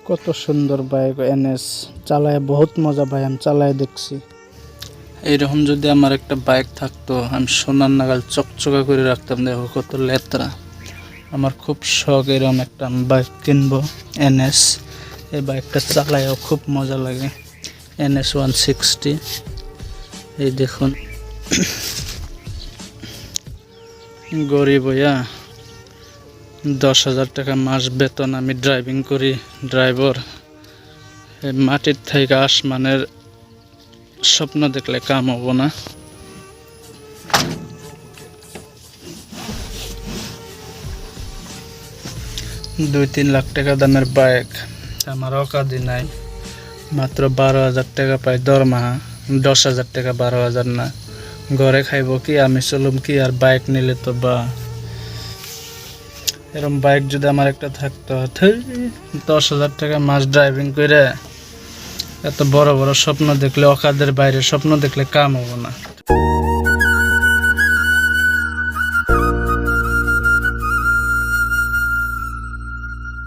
কত সুন্দর bike NS চালায় বহুত মজা ভাই, আমি চালায় দেখছি। এইরকম যদি আমার একটা বাইক থাকতো আমি সোনার নাগাল চকচকা করে রাখতাম। দেখো কত লেত্রা। আমার খুব শখ এরকম একটা বাইক কিনবো এনএস। এই বাইকটা চালায়ও খুব মজা লাগে। NS 160 এই দেখুন। গরিব হইয়া 10,000 টাকা মাস বেতন, আমি ড্রাইভিং করি, ড্রাইভার। এই মাটির থেকে আসমানের স্বপ্ন দেখলে কাম হবো না। 2-3 লাখ টাকা দামের বাইক আমার অকাদি নাই। মাত্র 12,000 টাকা পাই দরমাহা। 10,000 টাকা, 12,000 না। ঘরে খাইব কি, আমি চলুম কি, আর বাইক নিলে তো বা এরকম বাইক যদি আমার একটা থাকতো, 10,000 টাকা মাস ড্রাইভিং করে এত বড় বড় স্বপ্ন দেখলে, অকাদের বাইরে স্বপ্ন দেখলে কাম হবো না।